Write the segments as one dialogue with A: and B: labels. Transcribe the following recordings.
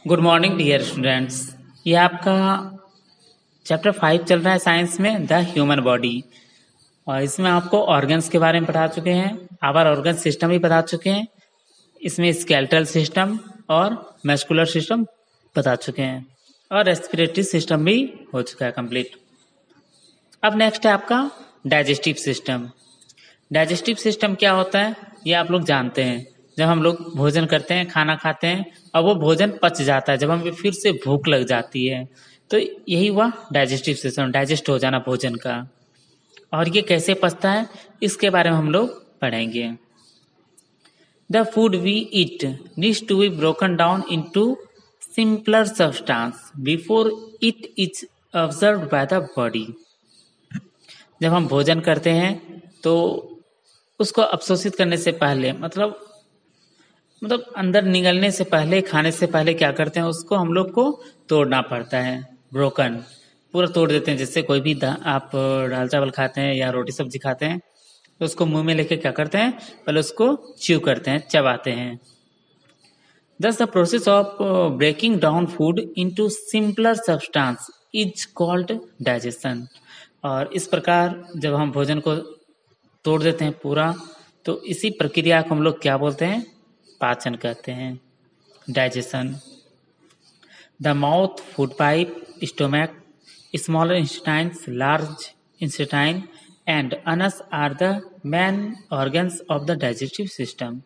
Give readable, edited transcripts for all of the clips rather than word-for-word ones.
A: Good morning dear students. ये आपका chapter 5 चल रहा है साइंस में, द ह्यूमन बॉडी। और इसमें आपको ऑर्गन्स के बारे में बता चुके हैं, आवर ऑर्गन सिस्टम भी बता चुके हैं। इसमें स्केलेटल सिस्टम और मस्कुलर सिस्टम बता चुके हैं और रेस्पिरेटरी सिस्टम भी हो चुका है कंप्लीट। अब नेक्स्ट है आपका डाइजेस्टिव सिस्टम। डाइजेस्टिव सिस्टम क्या होता है ये आप लोग जानते हैं। जब हम लोग भोजन करते हैं, खाना खाते हैं और वो भोजन पच जाता है, जब हमें फिर से भूख लग जाती है, तो यही हुआ डाइजेस्टिव सिस्टम, डाइजेस्ट हो जाना भोजन का। और ये कैसे पचता है इसके बारे में हम लोग पढ़ेंगे। The food we eat needs to be broken down into simpler substance before it is observed by the body. जब हम भोजन करते हैं तो उसको अवशोषित करने से पहले मतलब अंदर निगलने से पहले, खाने से पहले क्या करते हैं, उसको हम लोग को तोड़ना पड़ता है। ब्रोकन पूरा तोड़ देते हैं। जैसे कोई भी आप दाल चावल खाते हैं या रोटी सब्जी खाते हैं तो उसको मुंह में लेके क्या करते हैं, पहले उसको च्यू करते हैं, चबाते हैं। Thus the process of breaking down food into simpler substance is called digestion। और इस प्रकार जब हम भोजन को तोड़ देते हैं पूरा, तो इसी प्रक्रिया को हम लोग क्या बोलते हैं, पाचन कहते हैं, digestion. The mouth, food pipe, stomach, smaller intestines, large intestine and anus are the main organs of the digestive system.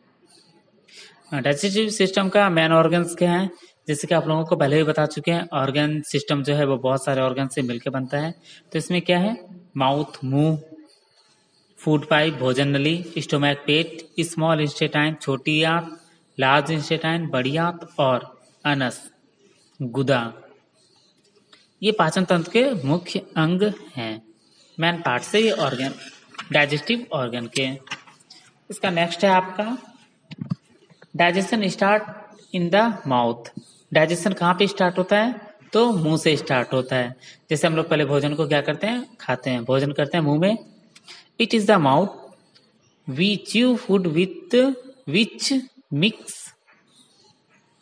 A: Digestive system का मेन ऑर्गन्स क्या है, जैसे कि आप लोगों को पहले भी बता चुके हैं। ऑर्गन सिस्टम जो है वो बहुत सारे ऑर्गन से मिलकर बनता है। तो इसमें क्या है, माउथ मुंह, फूड पाइप भोजन नली, स्टोमक पेट, स्मॉल इंटेस्टाइन छोटी आंत, लार्ज इंटेस्टाइन बड़ी आंत और अनस गुदा। ये पाचन तंत्र के मुख्य अंग हैं, मेन पार्ट से ये ऑर्गन, डाइजेस्टिव ऑर्गन के। इसका नेक्स्ट है आपका digestion start in the mouth. Digestion कहाँ पे स्टार्ट होता है, तो मुंह से स्टार्ट होता है। जैसे हम लोग पहले भोजन को क्या करते हैं, खाते हैं, भोजन करते हैं मुंह में। It is the mouth we chew food with which mix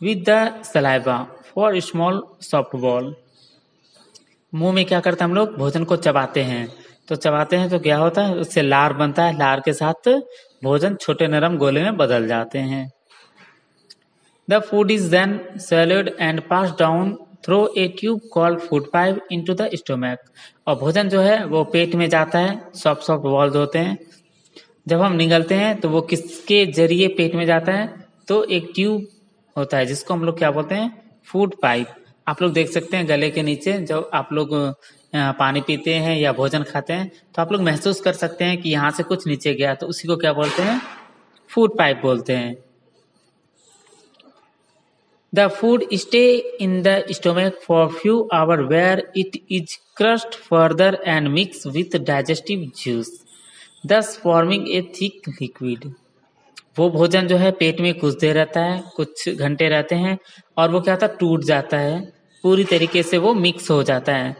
A: with the saliva for small soft ball। मुंह में क्या करते हैं हम लोग, भोजन को चबाते हैं। तो चबाते हैं तो क्या होता है, उससे लार बनता है, लार के साथ भोजन छोटे नरम गोले में बदल जाते हैं। The food is then swallowed and passed down through a tube called food pipe into the stomach। और भोजन जो है वो पेट में जाता है, सॉफ्ट सॉफ्ट वॉल्स होते हैं। जब हम निगलते हैं तो वो किसके जरिए पेट में जाता है, तो एक ट्यूब होता है जिसको हम लोग क्या बोलते हैं, फूड पाइप। आप लोग देख सकते हैं गले के नीचे, जब आप लोग पानी पीते हैं या भोजन खाते हैं तो आप लोग महसूस कर सकते हैं कि यहाँ से कुछ नीचे गया, तो उसी को क्या बोलते हैं, फूड पाइप बोलते हैं। The food stay in the stomach for few hours where it is crushed further and mixed with digestive juice, thus forming a thick liquid। वो भोजन जो है पेट में कुछ देर रहता है, कुछ घंटे रहते हैं और वो क्या होता है, टूट जाता है, पूरी तरीके से वो मिक्स हो जाता है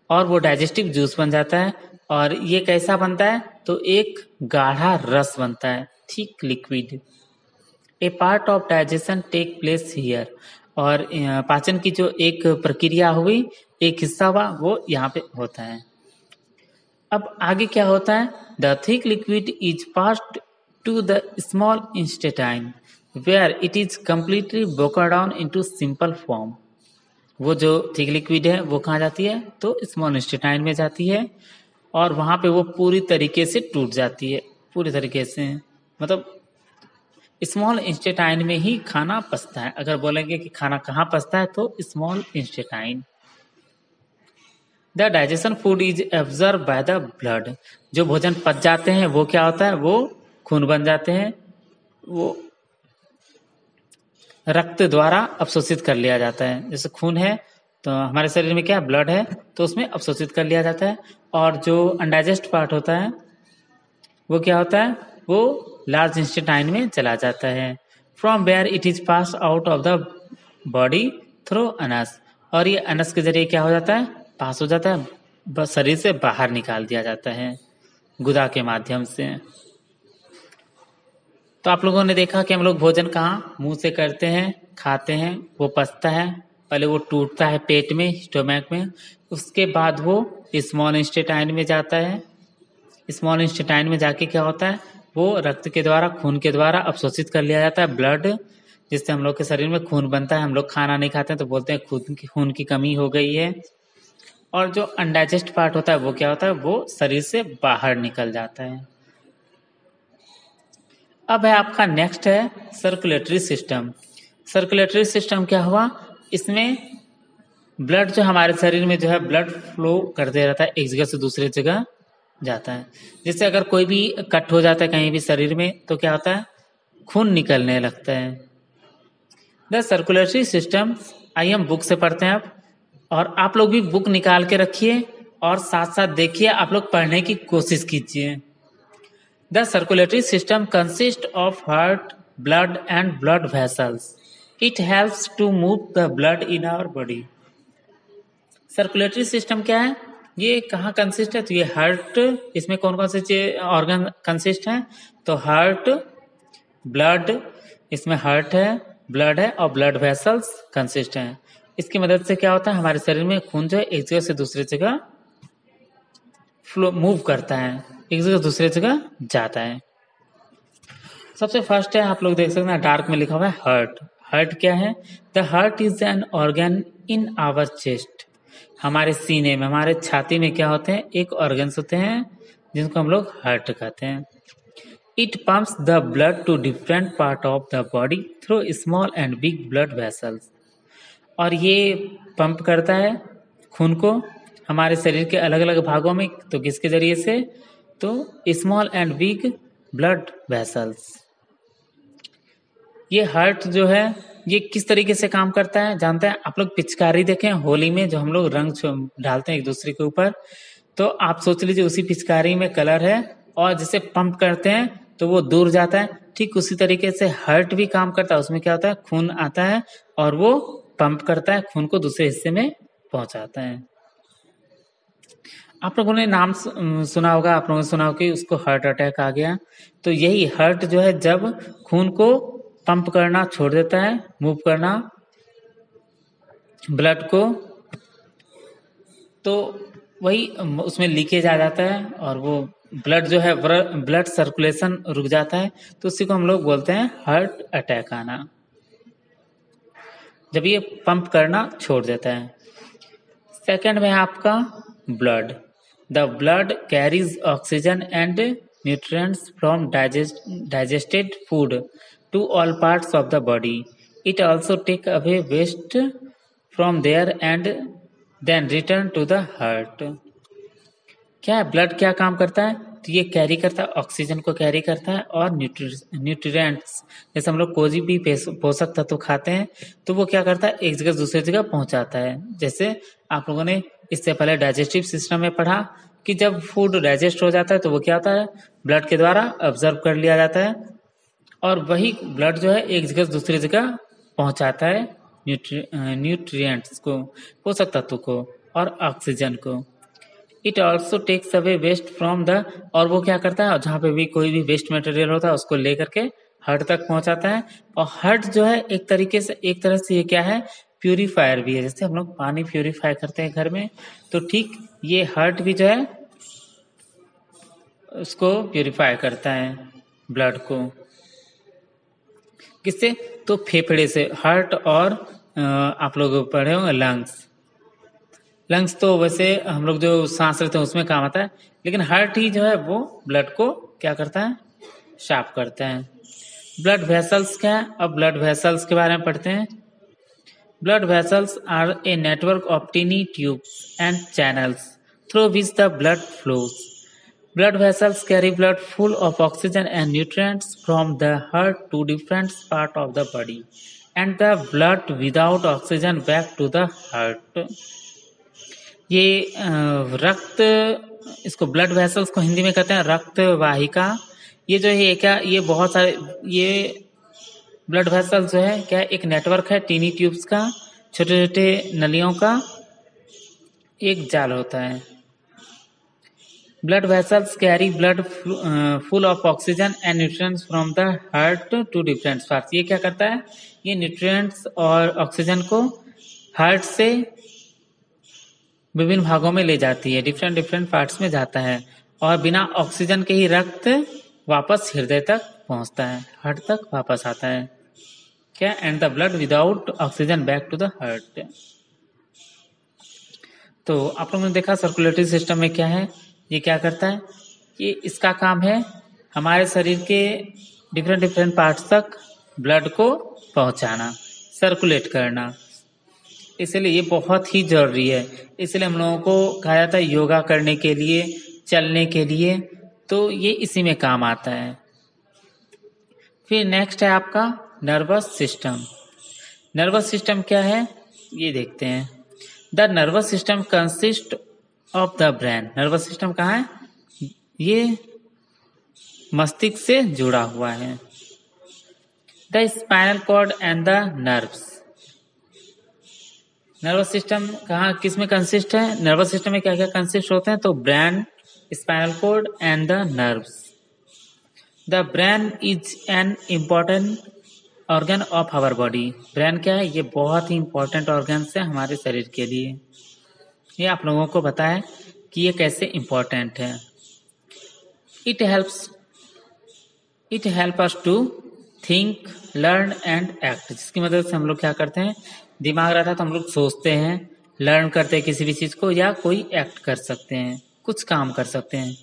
A: और वो डाइजेस्टिव जूस बन जाता है। और ये कैसा बनता है, तो एक गाढ़ा रस बनता है, thick liquid. A part of digestion take place here. और पाचन की जो एक प्रक्रिया हुई, एक हिस्सा हुआ, वो यहाँ पे होता है। अब आगे क्या होता है, the thick liquid is passed to the small intestine where it is completely broken down into simple form. वो जो थिक लिक्विड है वो कहाँ जाती है, तो स्मॉल इंटेस्टाइन में जाती है और वहां पे वो पूरी तरीके से टूट जाती है, पूरी तरीके से। मतलब स्मॉल इंटेस्टाइन में ही खाना पचता है। अगर बोलेंगे कि खाना कहाँ पचता है, तो small intestine. The digestion food is absorb by the blood. जो भोजन पच जाते हैं वो क्या होता है, वो खून बन जाते हैं, वो रक्त द्वारा अवशोषित कर लिया जाता है। जैसे खून है तो हमारे शरीर में क्या ब्लड है, तो उसमें अवशोषित कर लिया जाता है। और जो अनडाइजेस्ट पार्ट होता है वो क्या होता है, वो लार्ज इंटेस्टाइन में चला जाता है। From where it is pass out of the body through anus. और ये अनस के जरिए क्या हो जाता है, पास हो जाता है, बस शरीर से बाहर निकाल दिया जाता है गुदा के माध्यम से। तो आप लोगों ने देखा कि हम लोग भोजन कहाँ, मुंह से करते हैं खाते हैं, वो पचता है, पहले वो टूटता है पेट में, स्टोमक में, उसके बाद वो स्मॉल इंटेस्टाइन में जाता है। स्मॉल इंटेस्टाइन में जाके क्या होता है, वो रक्त के द्वारा, खून के द्वारा अवशोषित कर लिया जाता है, ब्लड, जिससे हम लोग के शरीर में खून बनता है। हम लोग खाना नहीं खाते हैं तो बोलते हैं खून की कमी हो गई है। और जो अनडाइजेस्ट पार्ट होता है वो क्या होता है, वो शरीर से बाहर निकल जाता है। अब है आपका नेक्स्ट है सर्कुलेटरी सिस्टम। सर्कुलेटरी सिस्टम क्या हुआ, इसमें ब्लड जो हमारे शरीर में जो है ब्लड फ्लो करते रहता है, एक जगह से दूसरी जगह जाता है। जिससे अगर कोई भी कट हो जाता है कहीं भी शरीर में तो क्या होता है, खून निकलने लगता है। द सर्कुलेटरी सिस्टम, आइए हम बुक से पढ़ते हैं अब, और आप लोग भी बुक निकाल के रखिए और साथ साथ देखिए, आप लोग पढ़ने की कोशिश कीजिए। The circulatory system consist of heart, blood and blood vessels. It helps to move the blood in our body. Circulatory system क्या है, ये कहाँ कंसिस्ट है, तो ये हार्ट, इसमें कौन कौन से ऑर्गन कंसिस्ट है, तो हार्ट, ब्लड, इसमें हार्ट है, ब्लड है और ब्लड वेसल्स कंसिस्ट हैं। इसकी मदद से क्या होता है, हमारे शरीर में खून जो है एक जगह से दूसरी जगह फ्लो मूव करता है, एक जगह दूसरी जगह जाता है। सबसे फर्स्ट है, आप लोग देख सकते हैं डार्क में लिखा हुआ है हार्ट। हार्ट क्या है, the heart is an organ in our chest. हमारे सीने में, हमारे छाती में क्या होते हैं, एक ऑर्गन्स होते हैं जिनको हम लोग हार्ट कहते हैं। It pumps the blood to different part of the body through small and big blood vessels. और ये पंप करता है खून को हमारे शरीर के अलग अलग भागों में, तो किसके जरिए से, तो small and big blood vessels. ये हार्ट जो है ये किस तरीके से काम करता है जानते हैं आप लोग, पिचकारी देखें होली में जो हम लोग रंग डालते हैं एक दूसरे के ऊपर, तो आप सोच लीजिए उसी पिचकारी में कलर है और जिसे पंप करते हैं तो वो दूर जाता है। ठीक उसी तरीके से हार्ट भी काम करता है, उसमें क्या होता है, खून आता है और वो पंप करता है, खून को दूसरे हिस्से में पहुंचाता है। आप लोगों ने नाम सुना होगा, आप लोगों ने सुना होगा कि उसको हार्ट अटैक आ गया, तो यही हार्ट जो है जब खून को पंप करना छोड़ देता है, मूव करना ब्लड को, तो वही उसमें लीकेज आ जाता है और वो ब्लड जो है, ब्लड सर्कुलेशन रुक जाता है, तो उसी को हम लोग बोलते हैं हार्ट अटैक आना, जब ये पंप करना छोड़ देता है। सेकंड में आपका blood. The blood carries oxygen and nutrients from digested food to all parts of the body. It also take away waste from there and then return to the heart. क्या है, blood क्या काम करता है, तो ये कैरी करता है, ऑक्सीजन को कैरी करता है और न्यूट्रिएंट्स, जैसे हम लोग कोई भी पोषक तत्व खाते हैं तो वो क्या करता है, एक जगह से दूसरी जगह पहुंचाता है। जैसे आप लोगों ने इससे पहले डाइजेस्टिव सिस्टम में पढ़ा कि जब फूड डाइजेस्ट हो जाता है तो वो क्या होता है, ब्लड के द्वारा ऑब्जर्व कर लिया जाता है और वही ब्लड जो है एक जगह से दूसरी जगह पहुंचाता है न्यूट्रिएंट्स को, पोषक तत्व को और ऑक्सीजन को। It also takes away waste from the, और वो क्या करता है, जहाँ पे भी कोई भी वेस्ट मटेरियल होता है उसको लेकर के हार्ट तक पहुंचाता है। और हार्ट जो है एक तरह से ये क्या है, प्यूरिफायर भी है। जैसे हम लोग पानी प्यूरिफाई करते हैं घर में, तो ठीक ये हार्ट भी जो है उसको प्यूरिफाई करता है ब्लड को। किससे, तो फेफड़े से। हार्ट और आप लोग पढ़े होंगे लंग्स तो वैसे हम लोग जो सांस लेते हैं उसमें काम आता है, लेकिन हार्ट ही जो है वो ब्लड को क्या करता है, साफ करता है। ब्लड वेसल्स क्या है, अब ब्लड वेसल्स के बारे में पढ़ते हैं। Blood vessels are a network of tiny tubes and channels through which the blood flows. Blood vessels carry blood full of oxygen and nutrients from the heart to different parts of the body and the blood without oxygen back to the heart. ये रक्त, इसको blood vessels को हिंदी में कहते हैं रक्त वाहिका। ये जो है क्या, ये बहुत सारे, ये ब्लड वेसल्स जो है क्या, एक नेटवर्क है टीनी ट्यूब्स का, छोटे छोटे नलियों का एक जाल होता है। Blood vessels carry blood full of oxygen and nutrients from the heart to different parts. ये क्या करता है? ये न्यूट्रिएंट्स और ऑक्सीजन को हार्ट से विभिन्न भागों में ले जाती है, डिफरेंट पार्ट्स में जाता है, और बिना ऑक्सीजन के ही रक्त वापस हृदय तक पहुंचता है, हार्ट तक वापस आता है क्या? And the blood without oxygen back to the heart. तो आप लोगों ने देखा सर्कुलेटरी सिस्टम में क्या है, ये क्या करता है, ये इसका काम है हमारे शरीर के डिफरेंट पार्ट्स तक ब्लड को पहुंचाना, सर्कुलेट करना। इसलिए ये बहुत ही जरूरी है। इसलिए हम लोगों को कहा जाता है योगा करने के लिए, चलने के लिए, तो ये इसी में काम आता है। फिर नेक्स्ट है आपका नर्वस सिस्टम। नर्वस सिस्टम क्या है ये देखते हैं। The nervous system consist of the brain. Nervous system कहाँ है? ये मस्तिष्क से जुड़ा हुआ है। The spinal cord and the nerves. Nervous system कहाँ किस में कंसिस्ट है? नर्वस सिस्टम में क्या क्या कंसिस्ट होते हैं? तो brain, spinal cord and the nerves. The brain is an important organ of our body. Brain क्या है? ये बहुत ही इम्पोर्टेंट ऑर्गन है हमारे शरीर के लिए। ये आप लोगों को पता है कि ये कैसे इम्पोर्टेंट है। It help us to think, learn and act. जिसकी मदद से हम लोग क्या करते हैं, दिमाग रहता है तो हम लोग सोचते हैं, लर्न करते हैं किसी भी चीज को, या कोई एक्ट कर सकते हैं, कुछ काम कर सकते हैं।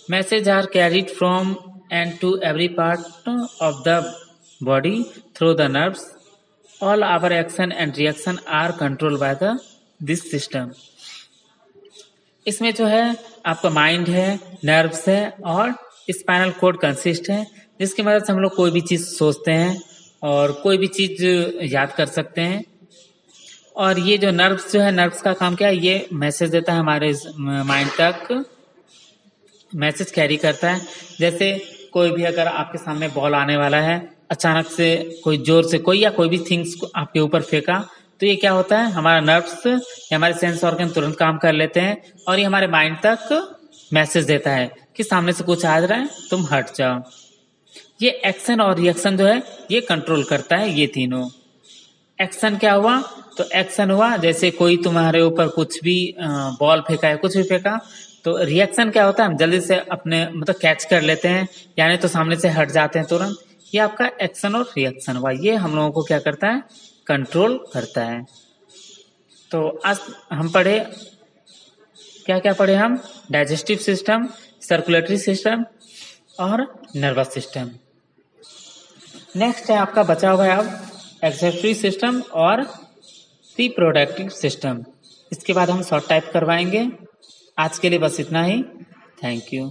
A: Message are carried from and to every part of the body through the nerves. All our action and reaction are control by the this system. इसमें जो है आपका माइंड है, नर्व्स है और स्पाइनल कॉर्ड कंसिस्ट है, जिसकी मदद से हम लोग कोई भी चीज सोचते हैं और कोई भी चीज याद कर सकते हैं। और ये जो नर्व्स जो है, नर्व्स का काम क्या है, ये मैसेज देता है हमारे माइंड तक, मैसेज कैरी करता है। जैसे कोई भी अगर आपके सामने बॉल आने वाला है, अचानक से कोई जोर से कोई या कोई भी थिंग्स को आपके ऊपर फेंका, तो ये क्या होता है, हमारा नर्व्स या हमारे सेंस ऑर्गन तुरंत काम कर लेते हैं और ये हमारे माइंड तक मैसेज देता है कि सामने से कुछ आ रहा है, तुम हट जाओ। ये एक्शन और रिएक्शन जो है ये कंट्रोल करता है। ये तीनों एक्शन क्या हुआ, तो एक्शन हुआ जैसे कोई तुम्हारे ऊपर कुछ भी बॉल फेंका है, कुछ भी फेंका, तो रिएक्शन क्या होता है, हम जल्दी से अपने मतलब कैच कर लेते हैं, यानी तो सामने से हट जाते हैं तुरंत। ये आपका एक्शन और रिएक्शन हुआ, ये हम लोगों को क्या करता है, कंट्रोल करता है। तो आज हम पढ़े क्या क्या पढ़े हम, डाइजेस्टिव सिस्टम, सर्कुलेटरी सिस्टम और नर्वस सिस्टम। नेक्स्ट है आपका बचा हुआ है अब एक्सेक्यूटिव सिस्टम और रिप्रोडक्टिव सिस्टम। इसके बाद हम शॉर्ट टाइप करवाएंगे। आज के लिए बस इतना ही। Thank you.